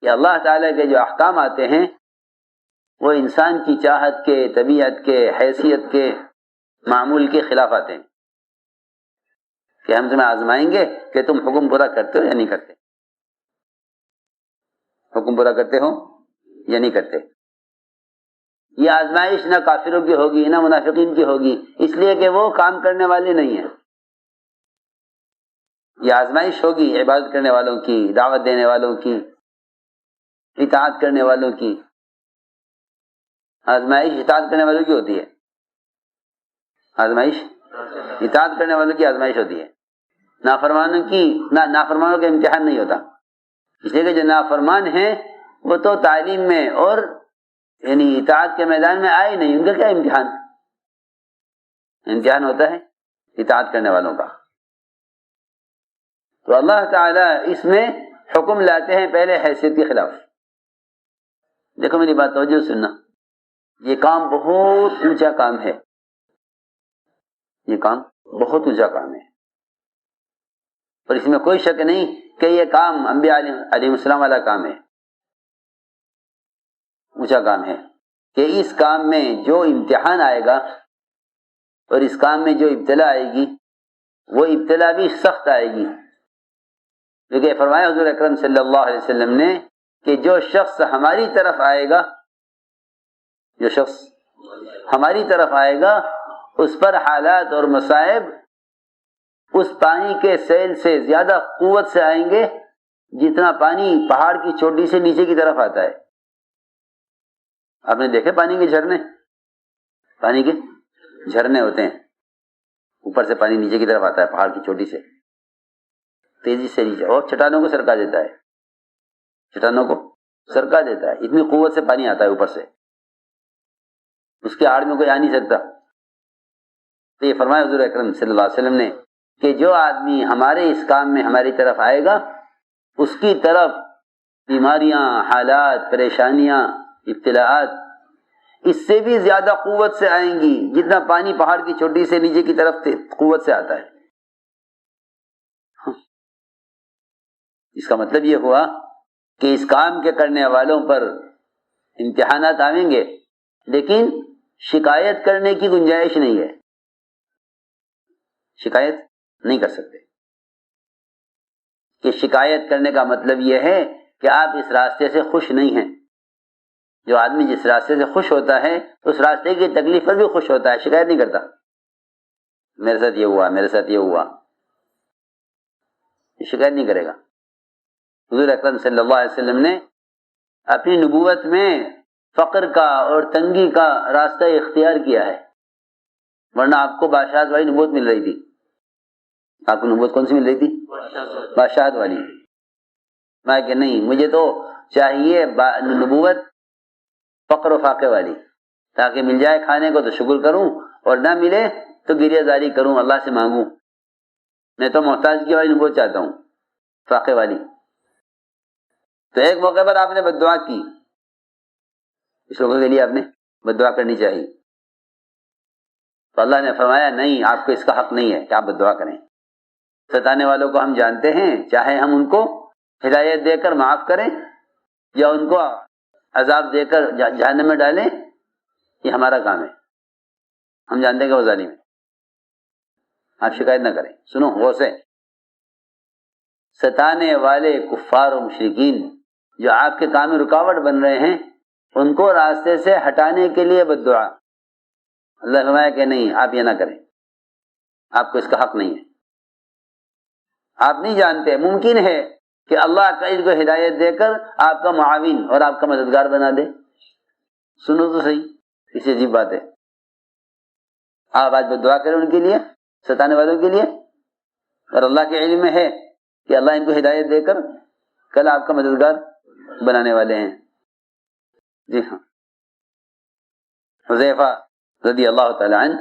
کہ اللہ تعالیٰ کے جو احکام آتے ہیں وہ انسان کی چاہت کے، طبیعت کے، حیثیت کے، معمول کے خلاف آتے ہیں، کہ ہم تمہیں آزمائیں گے کہ تم حکم پورا کرتے ہو یا نہیں کرتے، حکم پورا کرتے ہو یا نہیں کرتے۔ یہ آزمائش نہ کافروں کی ہوگی نہ منافقین کی ہوگی، اس لیے کہ وہ کام کرنے والے نہیں ہیں۔ یہ آزمائش ہوگی عبادت کرنے والوں کی، دعوت دینے والوں کی، اطاعت کرنے والوں کی۔ آزمائش اطاعت کرنے والوں کی ہوتی ہے، آزمائش اطاعت کرنے والوں کی آزمائش ہوتی ہے، نافرمانوں کی نافرمانوں کا امتحان نہیں ہوتا، اس لیے کہ جو نافرمان ہیں وہ تو تعلیم میں اور یعنی اطاعت کے میدان میں آئے نہیں، ان کا کیا امتحان؟ امتحان ہوتا ہے اطاعت کرنے والوں کا۔ تو اللہ تعالیٰ اس میں حکم لاتے ہیں پہلے حیثیت کے خلاف۔ دیکھو میری بات توجہ سننا، یہ کام بہت اونچا کام ہے، یہ کام بہت اونچا کام ہے، اور اس میں کوئی شک نہیں کہ یہ کام انبیاء علیہ السلام والا کام ہے، اونچا کام ہے، کہ اس کام میں جو امتحان آئے گا اور اس کام میں جو ابتلا آئے گی وہ ابتلا بھی سخت آئے گی، کیونکہ فرمایا حضور اکرم صلی اللہ علیہ وسلم نے کہ جو شخص ہماری طرف آئے گا، جو شخص ہماری طرف آئے گا اس پر حالات اور مصائب اس پانی کے سیل سے زیادہ قوت سے آئیں گے جتنا پانی پہاڑ کی چوٹی سے نیچے کی طرف آتا ہے۔ آپ نے دیکھے پانی کے جھرنے؟ پانی کے جھرنے ہوتے ہیں، اوپر سے پانی نیچے کی طرف آتا ہے پہاڑ کی چوٹی سے تیزی سے نیچے، اور چٹانوں کو سرکا دیتا ہے، چٹانوں کو سرکا دیتا ہے، اتنی قوت سے پانی آتا ہے اوپر سے، اس کے آڑ میں کوئی آ نہیں سکتا۔ تو یہ فرمایا حضور اکرم صلی اللہ علیہ وسلم نے کہ جو آدمی ہمارے اس کام میں ہماری طرف آئے گا اس کی طرف بیماریاں، حالات، پریشانیاں، ابتلاءات اس سے بھی زیادہ قوت سے آئیں گی جتنا پانی پہاڑ کی چوٹی سے نیچے کی طرف قوت سے آتا ہے۔ اس کا مطلب یہ ہوا کہ اس کام کے کرنے والوں پر امتحانات آئیں گے، لیکن شکایت کرنے کی گنجائش نہیں ہے، شکایت نہیں کر سکتے، کہ شکایت کرنے کا مطلب یہ ہے کہ آپ اس راستے سے خوش نہیں ہیں۔ جو آدمی جس راستے سے خوش ہوتا ہے اس راستے کی تکلیف پر بھی خوش ہوتا ہے، شکایت نہیں کرتا میرے ساتھ یہ ہوا، میرے ساتھ یہ ہوا، شکایت نہیں کرے گا۔ حضور اکرم صلی اللہ علیہ وسلم نے اپنی نبوت میں فقر کا اور تنگی کا راستہ اختیار کیا ہے، ورنہ آپ کو بادشاہت والی نبوت مل رہی تھی۔ آپ کو نبوت کون سی مل رہی تھی؟ بادشاہت والی۔ میں کہ نہیں، مجھے تو چاہیے نبوت فقر و فاقے والی، تاکہ مل جائے کھانے کو تو شکر کروں اور نہ ملے تو گریہ زاری کروں، اللہ سے مانگوں۔ میں تو محتاجگی والی نبوت چاہتا ہوں، فاقے والی۔ تو ایک موقع پر آپ نے بد دعا کی، اس لوگوں کے لیے آپ نے بد دعا کرنی چاہیے، تو اللہ نے فرمایا نہیں، آپ کو اس کا حق نہیں ہے کہ آپ بد دعا کریں۔ ستانے والوں کو ہم جانتے ہیں، چاہے ہم ان کو ہدایت دے کر معاف کریں یا ان کو عذاب دے کر جہنم میں ڈالیں، یہ ہمارا کام ہے، ہم جانتے ہیں کہ وہ ظالم ہے۔ آپ شکایت نہ کریں۔ سنو غور سے، ستانے والے کفار و مشرکین جو آپ کے کام میں رکاوٹ بن رہے ہیں ان کو راستے سے ہٹانے کے لیے بد دعا، اللہ فرمایا کہ نہیں، آپ یہ نہ کریں، آپ کو اس کا حق نہیں ہے۔ آپ نہیں جانتے، ممکن ہے کہ اللہ کا اس کو ہدایت دے کر آپ کا معاون اور آپ کا مددگار بنا دے۔ سنو تو صحیح، اس عجیب بات ہے۔ آپ آج بد دعا کریں ان کے لیے، ستانے والوں کے لیے، اور اللہ کے علم میں ہے کہ اللہ ان کو ہدایت دے کر کل آپ کا مددگار بنانے والے ہیں۔ جی ہاں، حذیفہ رضی اللہ تعالی عنہ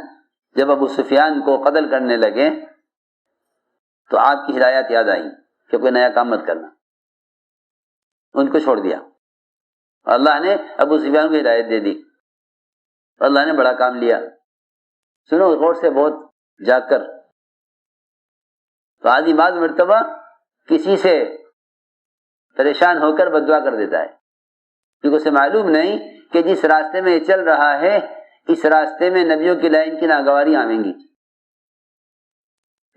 جب ابو سفیان کو قتل کرنے لگے تو آپ کی ہدایت یاد آئی کہ کوئی نیا کام مت کرنا، ان کو چھوڑ دیا، اللہ نے ابو سفیان کو ہدایت دے دی، اللہ نے بڑا کام لیا۔ سنو غور سے بہت جاگ کر، تو آدمی بعض مرتبہ کسی سے پریشان ہو کر بد دعا کر دیتا ہے، کیونکہ اسے معلوم نہیں کہ جس راستے میں یہ چل رہا ہے اس راستے میں نبیوں کی لائن کی ناگواریاں آئیں گی.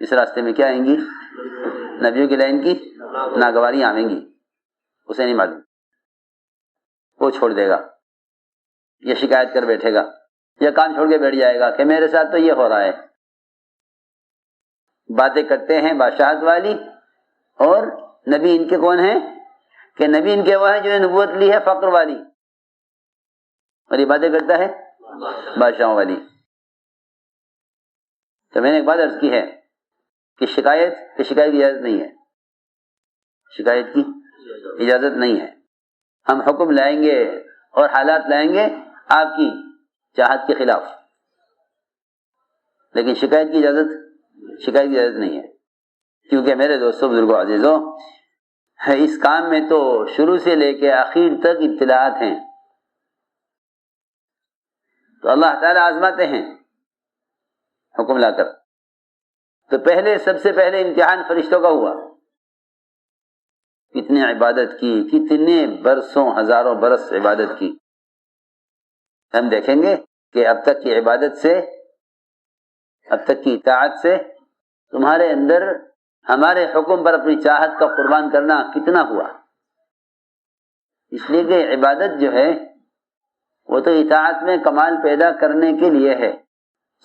اس راستے میں کیا آئیں گی؟ نبیوں کی لائن کی ناگواریاں آئیں گی. اسے نہیں معلوم، وہ چھوڑ دے گا، یہ شکایت کر بیٹھے گا، یہ کام چھوڑ کے بیٹھ جائے گا کہ میرے ساتھ تو یہ ہو رہا ہے. باتیں کرتے ہیں بادشاہت والی، اور نبی ان کے کون ہیں؟ کہ نبی ان کے وہ ہیں جو نے نبوت لی ہے فقر والی، اور یہ باتیں کرتا ہے بادشاہوں والی. تو میں نے ایک بات عرض کی ہے کہ شکایت کی اجازت نہیں ہے، شکایت کی اجازت نہیں ہے. ہم حکم لائیں گے اور حالات لائیں گے آپ کی چاہت کے خلاف، لیکن شکایت کی اجازت نہیں ہے. کیونکہ میرے دوستوں بزرگوں عزیزوں، اس کام میں تو شروع سے لے کے آخر تک ابتلاءات ہیں. تو اللہ تعالیٰ آزماتے ہیں حکم لا کر. تو سب سے پہلے امتحان فرشتوں کا ہوا. کتنی عبادت کی، کتنے برسوں ہزاروں برس عبادت کی. ہم دیکھیں گے کہ اب تک کی عبادت سے، اب تک کی اطاعت سے تمہارے اندر ہمارے حکم پر اپنی چاہت کا قربان کرنا کتنا ہوا. اس لیے کہ عبادت جو ہے وہ تو اطاعت میں کمال پیدا کرنے کے لیے ہے.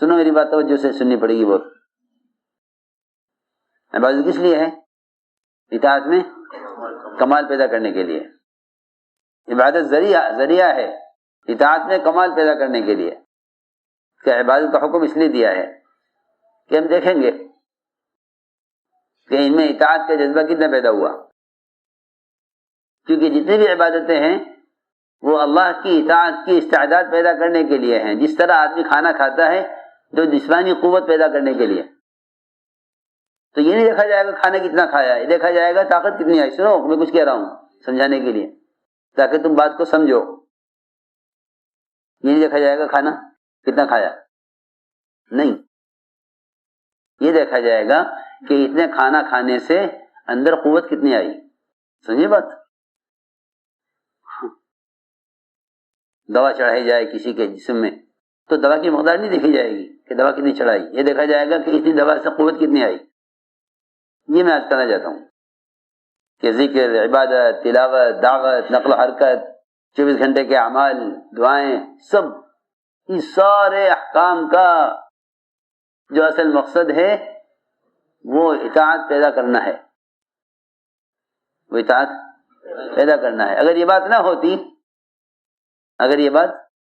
سنو میری بات توجہ سے سننی پڑے گی. بہت عبادت کس لیے ہے؟ اطاعت میں کمال پیدا کرنے کے لیے. عبادت ذریعہ ہے اطاعت میں کمال پیدا کرنے کے لیے. کہ عبادت کا حکم اس لیے دیا ہے کہ ہم دیکھیں گے کہ ان میں اطاعت کا جذبہ کتنا پیدا ہوا. کیونکہ جتنی بھی عبادتیں ہیں وہ اللہ کی اطاعت کی استعداد پیدا کرنے کے لیے ہیں. جس طرح آدمی کھانا کھاتا ہے جو جسمانی قوت پیدا کرنے کے لیے، تو یہ نہیں دیکھا جائے گا کھانا کتنا کھایا، یہ دیکھا جائے گا طاقت کتنی آئی. سنو میں کچھ کہہ رہا ہوں سمجھانے کے لیے تاکہ تم بات کو سمجھو. یہ نہیں دیکھا جائے گا کھانا کتنا کھایا، نہیں، یہ دیکھا جائے گا کہ اتنے کھانا کھانے سے اندر قوت کتنی آئی. سمجھے بات؟ دوا چڑھائی جائے کسی کے جسم میں تو دوا کی مقدار نہیں دیکھی جائے گی کہ دوا کتنی چڑھائی، یہ دیکھا جائے گا کہ اتنی دوا سے قوت کتنی آئی. یہ میں آج کرنا چاہتا ہوں کہ ذکر، عبادت، تلاوت، دعوت، نقل و حرکت، 24 گھنٹے کے اعمال، دعائیں، سب اس سارے احکام کا جو اصل مقصد ہے وہ اطاعت پیدا کرنا ہے. وہ اطاعت پیدا کرنا ہے. اگر یہ بات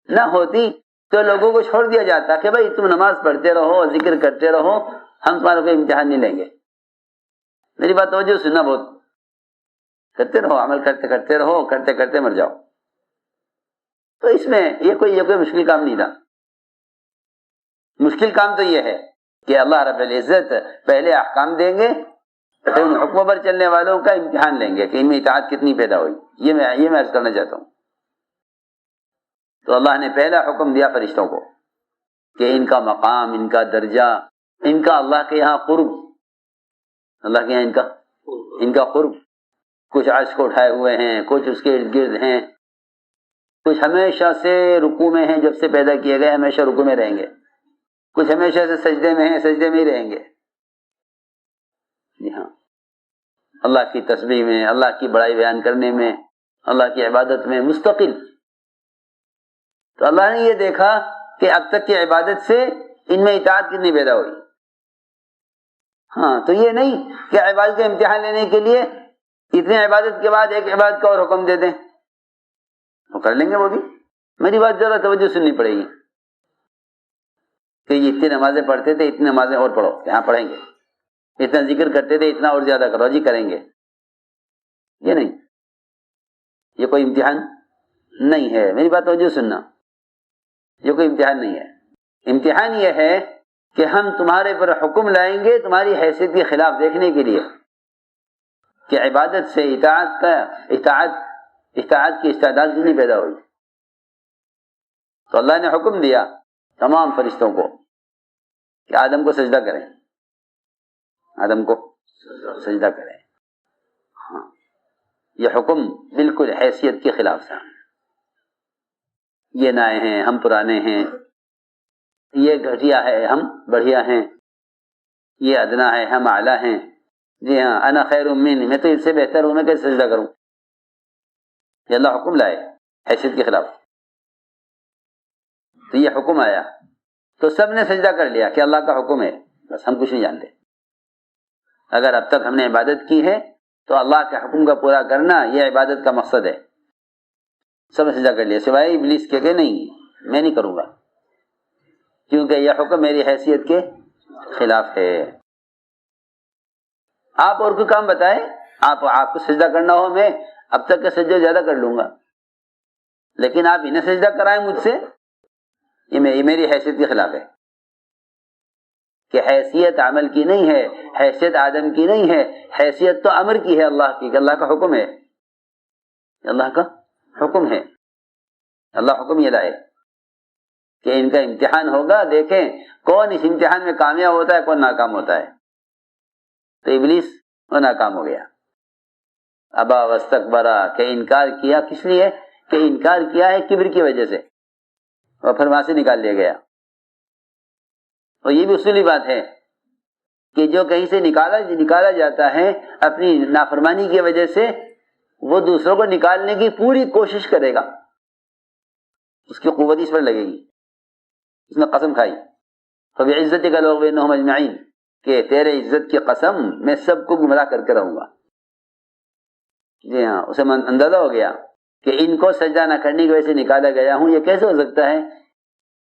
نہ ہوتی تو لوگوں کو چھوڑ دیا جاتا کہ بھائی تم نماز پڑھتے رہو، ذکر کرتے رہو، ہم تمہارا کوئی امتحان نہیں لیں گے. میری بات توجہ سننا، بہت کرتے رہو، عمل کرتے رہو، کرتے مر جاؤ. تو اس میں یہ کوئی مشکل کام نہیں تھا. مشکل کام تو یہ ہے کہ اللہ رب العزت پہلے احکام دیں گے تو ان حکموں پر چلنے والوں کا امتحان لیں گے کہ ان میں اطاعت کتنی پیدا ہوئی. یہ میں عرض کرنا چاہتا ہوں. تو اللہ نے پہلا حکم دیا فرشتوں کو کہ ان کا مقام، ان کا درجہ، ان کا اللہ کے یہاں قرب، اللہ کے یہاں ان کا قرب. کچھ عرش کو اٹھائے ہوئے ہیں، کچھ اس کے ارد گرد ہیں، کچھ ہمیشہ سے رکوع میں ہیں، جب سے پیدا کیے گئے ہمیشہ رکوع میں رہیں گے، کچھ ہمیشہ سے سجدے میں ہیں، سجدے میں ہی رہیں گے. جی ہاں، اللہ کی تسبیح میں، اللہ کی بڑائی بیان کرنے میں، اللہ کی عبادت میں مستقل. تو اللہ نے یہ دیکھا کہ اب تک کی عبادت سے ان میں اطاعت کتنی پیدا ہوئی. ہاں، تو یہ نہیں کہ عبادت کا امتحان لینے کے لیے اتنی عبادت کے بعد ایک عبادت کا اور حکم دے دیں، وہ کر لیں گے وہ بھی. میری بات ذرا توجہ سننی پڑے گی کہ یہ اتنی نمازیں پڑھتے تھے، اتنی نمازیں اور پڑھو، یہاں پڑھیں گے. اتنا ذکر کرتے تھے، اتنا اور زیادہ کرو، جی کریں گے. یہ نہیں، یہ کوئی امتحان نہیں ہے. میری بات توجہ سننا، یہ کوئی امتحان نہیں ہے. امتحان یہ ہے کہ ہم تمہارے پر حکم لائیں گے تمہاری حیثیت کے خلاف دیکھنے کے لیے کہ عبادت سے اطاعت کی استعداد کتنی پیدا ہوئی. تو اللہ نے حکم دیا تمام فرشتوں کو کہ آدم کو سجدہ کریں، آدم کو سجدہ کریں. ہاں، یہ حکم بالکل حیثیت کے خلاف تھا. یہ نئے ہیں ہم پرانے ہیں، یہ گھٹیا ہے ہم بڑھیا ہیں، یہ ادنا ہے ہم اعلیٰ ہیں. جی ہاں، انا خیر منہ، میں تو اس سے بہتر ہوں، میں کیسے سجدہ کروں؟ یہ اللہ حکم لائے حیثیت کے خلاف. تو یہ حکم آیا تو سب نے سجدہ کر لیا کہ اللہ کا حکم ہے، بس ہم کچھ نہیں جانتے. اگر اب تک ہم نے عبادت کی ہے تو اللہ کے حکم کا پورا کرنا یہ عبادت کا مقصد ہے. سب نے سجدہ کر لیا سوائے ابلیس کے کہ نہیں میں نہیں کروں گا، کیونکہ یہ حکم میری حیثیت کے خلاف ہے. آپ اور کوئی کام بتائیں، آپ کو سجدہ کرنا ہو، میں اب تک کے سجدے زیادہ کر لوں گا، لیکن آپ انہیں سجدہ کرائیں مجھ سے، یہ میری حیثیت کے خلاف ہے. کہ حیثیت عمل کی نہیں ہے، حیثیت آدم کی نہیں ہے، حیثیت تو امر کی ہے اللہ کی، کہ اللہ کا حکم ہے، اللہ کا حکم ہے. اللہ حکم یہ لائے کہ ان کا امتحان ہوگا، دیکھیں کون اس امتحان میں کامیاب ہوتا ہے کون ناکام ہوتا ہے. تو ابلیس وہ ناکام ہو گیا. ابا واستکبرا، کہ انکار کیا، کس لیے؟ کہ انکار کیا ہے کبر کی وجہ سے، اور پھر وہاں سے نکال لیا گیا. اور یہ بھی اصولی بات ہے کہ جو کہیں سے نکالا جاتا ہے اپنی نافرمانی کی وجہ سے، وہ دوسروں کو نکالنے کی پوری کوشش کرے گا، اس کی قوت اس پر لگے گی. اس نے قسم کھائی فَبِعِزَّتِكَ لَأُغْوِيَنَّهُمْ أَجْمَعِينَ، کہ تیرے عزت کی قسم میں سب کو گمراہ کر کے رہوں گا. جی ہاں، اسے اندازہ ہو گیا کہ ان کو سجدہ نہ کرنے کی وجہ سے نکالا گیا ہوں. یہ کیسے ہو سکتا ہے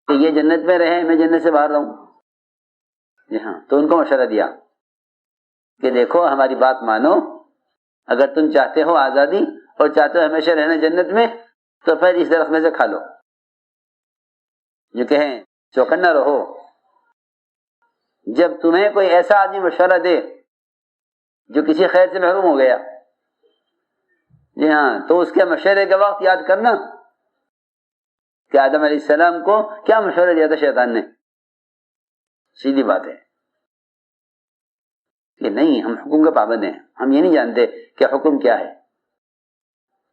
کہ یہ جنت میں رہے میں جنت سے باہر رہوں؟ جی ہاں، تو ان کو مشورہ دیا کہ دیکھو ہماری بات مانو، اگر تم چاہتے ہو آزادی اور چاہتے ہو ہمیشہ رہنا جنت میں تو پھر اس درخت میں سے کھا لو. جو کہیں چوکنا رہو، جب تمہیں کوئی ایسا آدمی مشورہ دے جو کسی خیر سے محروم ہو گیا، جی ہاں، تو اس کے مشورے کے وقت یاد کرنا کہ آدم علیہ السلام کو کیا مشورہ دیا تھا شیطان نے. سیدھی بات ہے کہ نہیں، ہم حکم کے پابند ہیں. ہم یہ نہیں جانتے کہ حکم کیا ہے،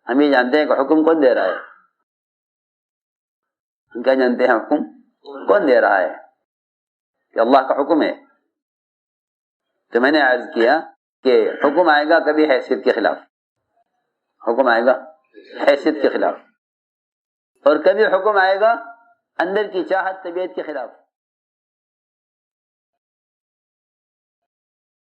ہم یہ جانتے ہیں کہ حکم کون دے رہا ہے. ہم کیا جانتے ہیں؟ حکم کون دے رہا ہے، کہ اللہ کا حکم ہے. تو میں نے عرض کیا کہ حکم آئے گا کبھی حیثیت کے خلاف، حکم آئے گا حیثیت کے خلاف، اور کبھی حکم آئے گا اندر کی چاہت طبیعت کے خلاف.